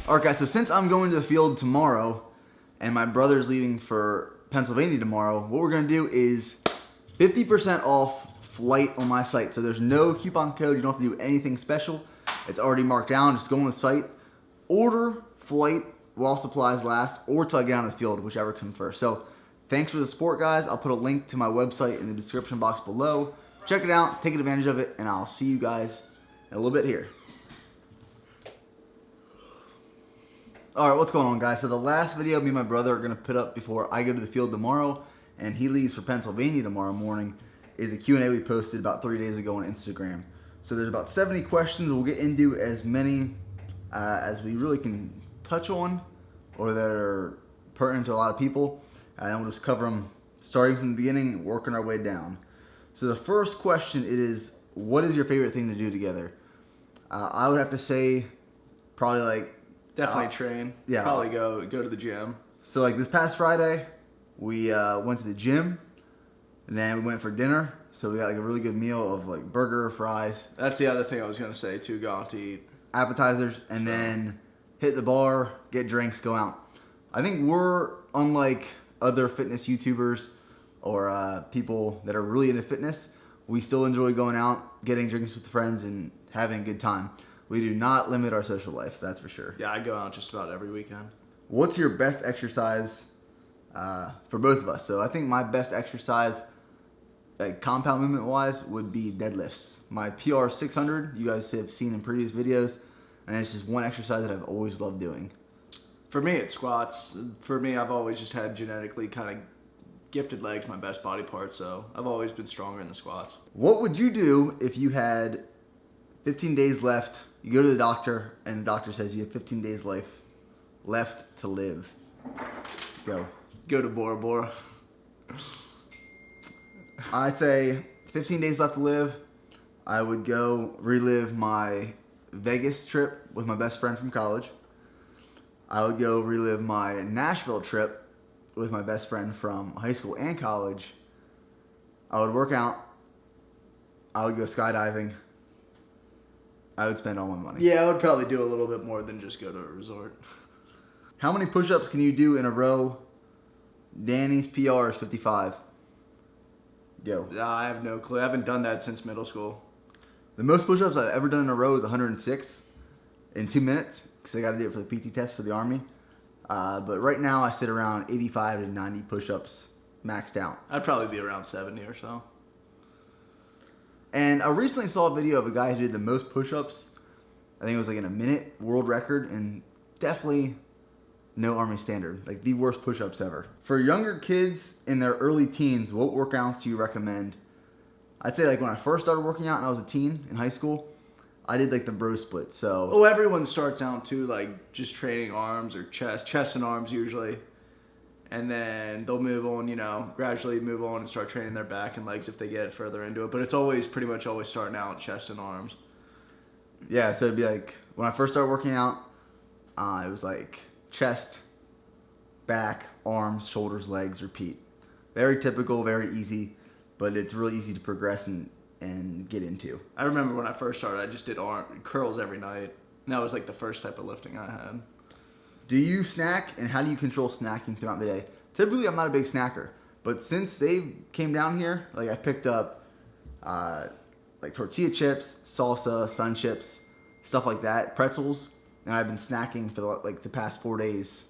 All right, guys, so since I'm going to the field tomorrow and my brother's leaving for Pennsylvania tomorrow, what we're going to do is 50% off flight on my site. So there's no coupon code. You don't have to do anything special. It's already marked down. Just go on the site, order flight while supplies last, or till I get on the field, whichever comes first. So thanks for the support, guys. I'll put a link to my website in the description box below. Check it out, take advantage of it, and I'll see you guys in a little bit here. All right, what's going on, guys? So the last video me and my brother are going to put up before I go to the field tomorrow and he leaves for Pennsylvania tomorrow morning is a Q&A we posted about 3 days ago on Instagram. So there's about 70 questions. We'll get into as many as we really can touch on or that are pertinent to a lot of people. And then we'll just cover them starting from the beginning and working our way down. So the first question is, what is your favorite thing to do together? I would have to say probably like... Definitely train. Yeah. Probably go to the gym. So like this past Friday, we went to the gym, and then we went for dinner. So we got like a really good meal of like burger, fries. That's the other thing I was gonna say too. Go out to eat. Appetizers, and then hit the bar, get drinks, go out. I think we're unlike other fitness YouTubers or people that are really into fitness. We still enjoy going out, getting drinks with friends, and having a good time. We do not limit our social life, that's for sure. Yeah, I go out just about every weekend. What's your best exercise for both of us? So I think my best exercise, like compound movement wise, would be deadlifts. My PR 600, you guys have seen in previous videos, and it's just one exercise that I've always loved doing. For me, it's squats. For me, I've always just had genetically kind of gifted legs, my best body part, so I've always been stronger in the squats. What would you do if you had 15 days left? You go to the doctor, and the doctor says you have 15 days left to live. Go. Go to Bora Bora. I'd say 15 days left to live. I would go relive my Vegas trip with my best friend from college. I would go relive my Nashville trip with my best friend from high school and college. I would work out. I would go skydiving. I would spend all my money. Yeah, I would probably do a little bit more than just go to a resort. How many push-ups can you do in a row? Danny's PR is 55. Go. I have no clue. I haven't done that since middle school. The most push-ups I've ever done in a row is 106 in 2 minutes because I got to do it for the PT test for the Army. But right now I sit around 85 to 90 push-ups maxed out. I'd probably be around 70 or so. And I recently saw a video of a guy who did the most push-ups. I think it was like in a minute, world record, and definitely no Army standard. Like the worst push-ups ever. For younger kids in their early teens, what workouts do you recommend? I'd say like when I first started working out and I was a teen in high school, I did like the bro split. So well, everyone starts out too, like just training arms or chest and arms usually. And then they'll move on, gradually move on and start training their back and legs if they get further into it. But it's always pretty much always starting out chest and arms. Yeah, so it'd be like when I first started working out, it was like chest, back, arms, shoulders, legs, repeat. Very typical, very easy, but it's really easy to progress and get into. I remember when I first started, I just did curls every night. And that was like the first type of lifting I had. Do you snack, and how do you control snacking throughout the day? Typically, I'm not a big snacker, but since they came down here, like I picked up like tortilla chips, salsa, sun chips, stuff like that, pretzels, and I've been snacking for the past 4 days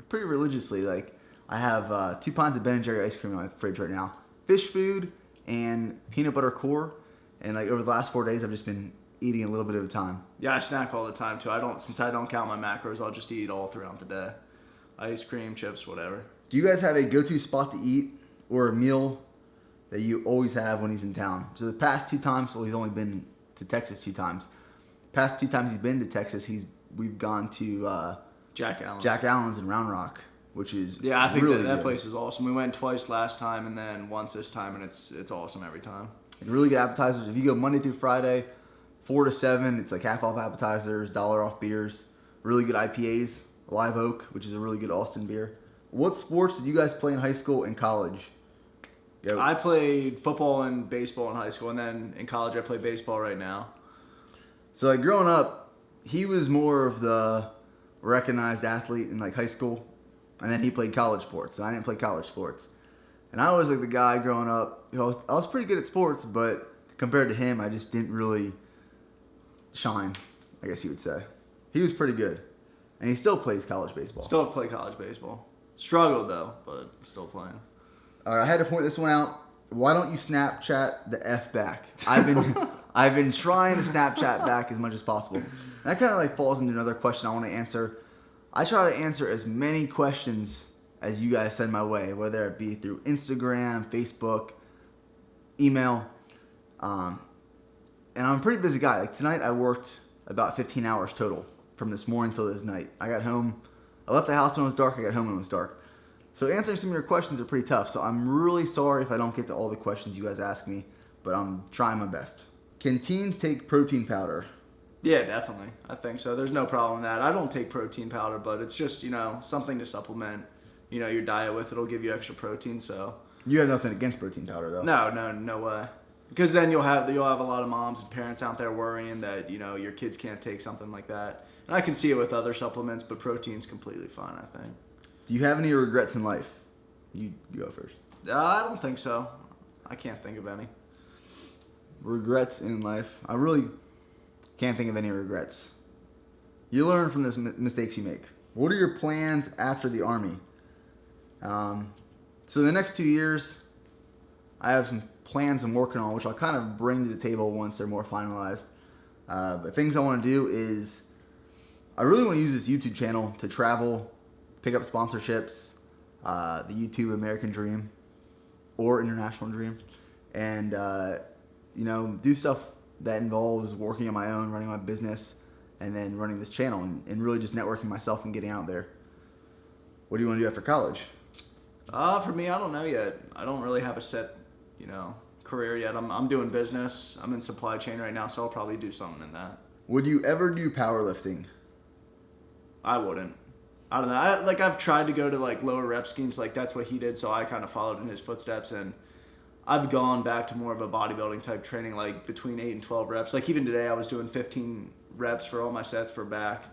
pretty religiously. Like I have 2 pounds of Ben & Jerry ice cream in my fridge right now, fish food, and peanut butter core, and like over the last 4 days, I've just been eating a little bit at a time. Yeah, I snack all the time too. Since I don't count my macros, I'll just eat all throughout the day. Ice cream, chips, whatever. Do you guys have a go-to spot to eat or a meal that you always have when he's in town? So the past 2 times, well, he's only been to Texas 2 times. Past 2 times he's been to Texas, we've gone to Jack Allen's in Round Rock, which is I think really that good. place is awesome. We went twice last time and then once this time, and it's awesome every time. And really good appetizers. If you go Monday through Friday, 4 to 7, it's like half off appetizers, $1 off beers, really good IPAs, Live Oak, which is a really good Austin beer. What sports did you guys play in high school and college? Go. I played football and baseball in high school, and then in college I play baseball right now. So like growing up, he was more of the recognized athlete in like high school, and then he played college sports, and I didn't play college sports. And I was like the guy growing up. I was pretty good at sports, but compared to him, I just didn't really shine, I guess you would say. He was pretty good, and he still plays college baseball. Still play college baseball. Struggled though, but still playing. All right, I had to point this one out. Why don't you Snapchat the F back? I've been trying to Snapchat back as much as possible. And that kind of like falls into another question I want to answer. I try to answer as many questions as you guys send my way, whether it be through Instagram, Facebook, email. And I'm a pretty busy guy. Like tonight I worked about 15 hours total from this morning till this night. I left the house when it was dark. I got home when it was dark. So answering some of your questions are pretty tough. So I'm really sorry if I don't get to all the questions you guys ask me, but I'm trying my best. Can teens take protein powder? Yeah, definitely. I think so. There's no problem with that. I don't take protein powder, but it's just, something to supplement, your diet with. It'll give you extra protein, so. You have nothing against protein powder, though. No way. Because then you'll have a lot of moms and parents out there worrying that, your kids can't take something like that. And I can see it with other supplements, but protein's completely fine, I think. Do you have any regrets in life? You go first. I don't think so. I can't think of any. Regrets in life? I really can't think of any regrets. You learn from the mistakes you make. What are your plans after the Army? So the next 2 years, I have some plans I'm working on, which I'll kind of bring to the table once they're more finalized. But things I want to do is, I really want to use this YouTube channel to travel, pick up sponsorships, the YouTube American Dream or International Dream, and do stuff that involves working on my own, running my business, and then running this channel, and really just networking myself and getting out there. What do you want to do after college? For me, I don't know yet. I don't really have a set, career yet. I'm doing business. I'm in supply chain right now, so I'll probably do something in that. Would you ever do powerlifting? I wouldn't. I don't know. I've tried to go to lower rep schemes. That's what he did, so I kind of followed in his footsteps, and I've gone back to more of a bodybuilding type training, between 8 and 12 reps. Even today, I was doing 15 reps for all my sets for back,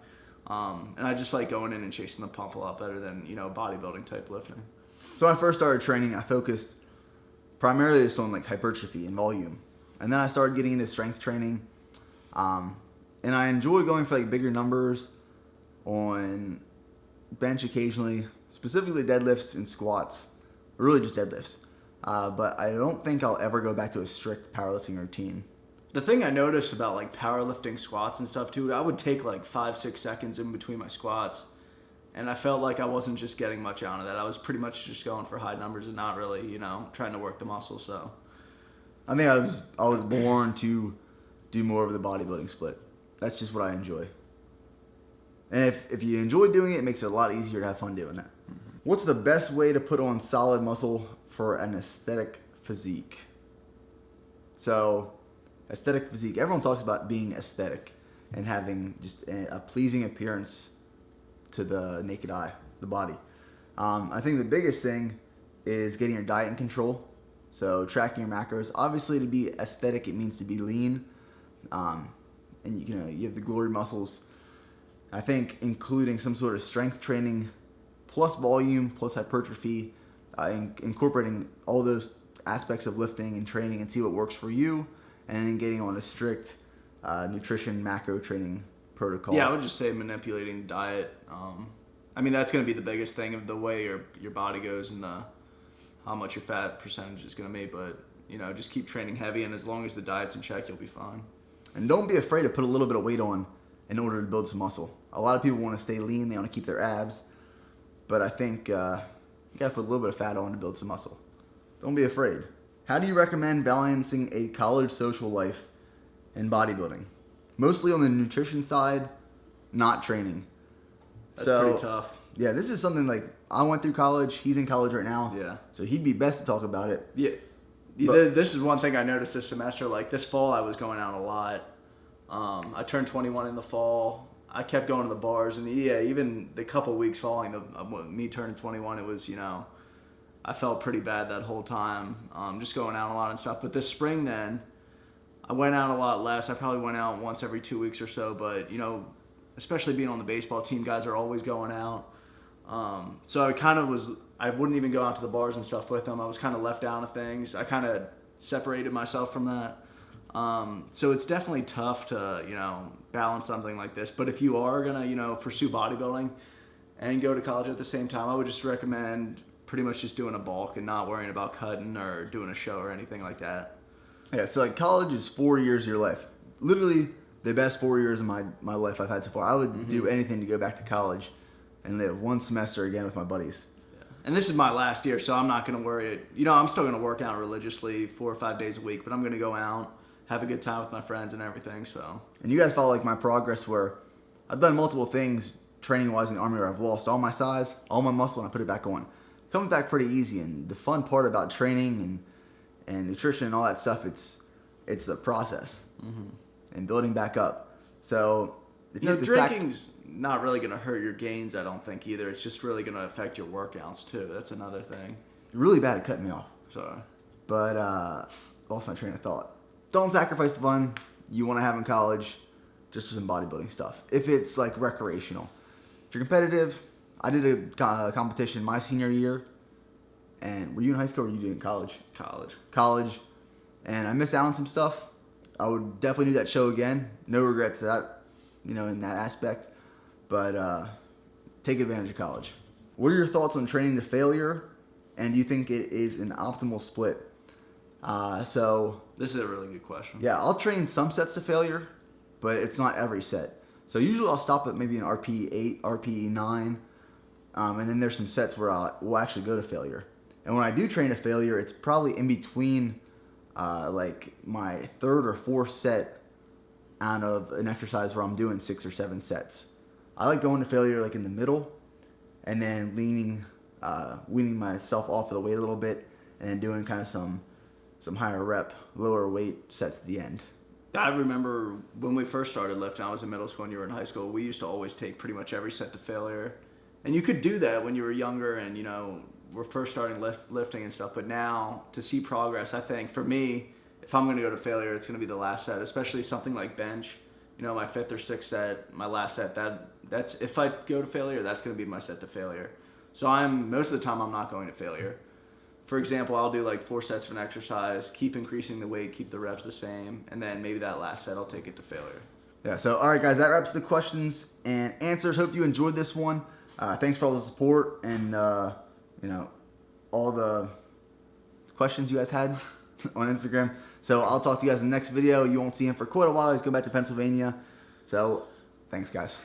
and I just like going in and chasing the pump a lot better than bodybuilding type lifting. So when I first started training, I focused primarily just on hypertrophy and volume, and then I started getting into strength training, and I enjoy going for bigger numbers on bench occasionally, specifically deadlifts and squats, or really just deadlifts. But I don't think I'll ever go back to a strict powerlifting routine. The thing I noticed about powerlifting squats and stuff too, I would take 5-6 seconds in between my squats, and I felt like I wasn't just getting much out of that. I was pretty much just going for high numbers and not really, trying to work the muscle. So I think I was born to do more of the bodybuilding split. That's just what I enjoy. And if you enjoy doing it, it makes it a lot easier to have fun doing it. Mm-hmm. What's the best way to put on solid muscle for an aesthetic physique? So, aesthetic physique. Everyone talks about being aesthetic and having just a pleasing appearance to the naked eye, the body. I think the biggest thing is getting your diet in control. So, tracking your macros. Obviously, to be aesthetic, it means to be lean. And you have the glory muscles. I think including some sort of strength training plus volume plus hypertrophy, incorporating all those aspects of lifting and training and see what works for you, and then getting on a strict nutrition macro training protocol. Yeah, I would just say manipulating diet. That's going to be the biggest thing of the way your body goes and how much your fat percentage is going to be. But, just keep training heavy, and as long as the diet's in check, you'll be fine. And don't be afraid to put a little bit of weight on in order to build some muscle. A lot of people want to stay lean. They want to keep their abs. But I think you got to put a little bit of fat on to build some muscle. Don't be afraid. How do you recommend balancing a college social life and bodybuilding? Mostly on the nutrition side, not training. That's pretty tough. Yeah, this is something I went through college. He's in college right now. Yeah. So he'd be best to talk about it. Yeah. But this is one thing I noticed this semester. This fall, I was going out a lot. I turned 21 in the fall. I kept going to the bars, and even the couple weeks following me turning 21, it was, I felt pretty bad that whole time, just going out a lot and stuff. But this spring then, I went out a lot less. I probably went out once every 2 weeks or so, but, especially being on the baseball team, guys are always going out. So I wouldn't even go out to the bars and stuff with them. I was kind of left out of things. I kind of separated myself from that. So it's definitely tough to, balance something like this. But if you are going to, pursue bodybuilding and go to college at the same time, I would just recommend pretty much just doing a bulk and not worrying about cutting or doing a show or anything like that. Yeah, so like college is 4 years of your life. Literally the best 4 years of my life I've had so far. I would do anything to go back to college and live one semester again with my buddies. Yeah. And this is my last year, so I'm not going to worry. I'm still going to work out religiously 4 or 5 days a week, but I'm going to go out, have a good time with my friends and everything. So. And you guys follow like my progress where I've done multiple things training-wise in the Army where I've lost all my size, all my muscle, and I put it back on. Coming back pretty easy, and the fun part about training and nutrition and all that stuff, it's the process and building back up. So if you drinking's not really going to hurt your gains, I don't think either. It's just really going to affect your workouts too. That's another thing. You're really bad at cutting me off. Sorry. But lost my train of thought. Don't sacrifice the fun you want to have in college just for some bodybuilding stuff. If it's like recreational. If you're competitive, I did a competition my senior year. And were you in high school or were you doing college? College. And I missed out on some stuff. I would definitely do that show again. No regrets to that, in that aspect. But take advantage of college. What are your thoughts on training to failure? And do you think it is an optimal split? So this is a really good question. Yeah, I'll train some sets to failure, but it's not every set. So usually I'll stop at maybe an RPE 8, RPE 9. And then there's some sets where we'll actually go to failure. And when I do train to failure, it's probably in between like my third or fourth set out of an exercise where I'm doing 6 or 7 sets. I like going to failure like in the middle and then weaning myself off of the weight a little bit and then doing kind of some higher rep, lower weight sets at the end. I remember when we first started lifting, I was in middle school and you were in high school, we used to always take pretty much every set to failure. And you could do that when you were younger and, we're first starting lifting and stuff. But now, to see progress, I think, for me, if I'm going to go to failure, it's going to be the last set, especially something like bench. My 5th or 6th set, my last set, that's if I go to failure, that's going to be my set to failure. So most of the time, I'm not going to failure. For example, I'll do like 4 sets of an exercise, keep increasing the weight, keep the reps the same, and then maybe that last set, I'll take it to failure. Yeah, so all right, guys, that wraps the questions and answers. Hope you enjoyed this one. Thanks for all the support and, all the questions you guys had on Instagram. So I'll talk to you guys in the next video. You won't see him for quite a while. He's going back to Pennsylvania. So thanks, guys.